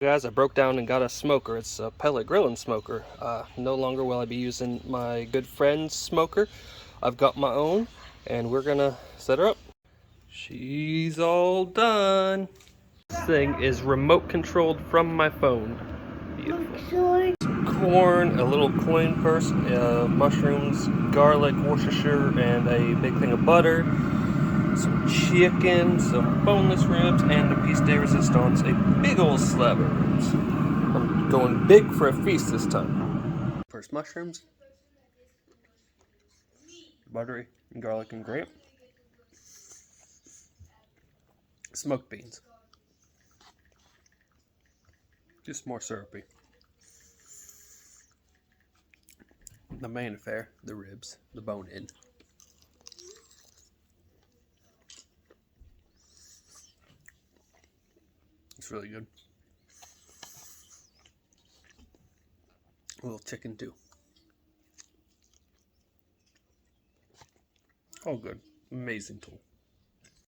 Guys, I broke down and got a smoker. It's a pellet grilling smoker. No longer will I be using my good friend's smoker. I've got my own, and we're gonna set her up. She's all done. This thing is remote controlled from my phone. Beautiful. Corn, a little coin purse, mushrooms, garlic, Worcestershire, and a big thing of butter. Some chicken, some boneless ribs, and a piece de resistance, a big old slab of ribs. I'm going big for a feast this time. First mushrooms, buttery, and garlic and grape. Smoked beans. Just more syrupy. The main affair, the ribs, the bone in. It's really good. A little chicken too. All good. Amazing tool.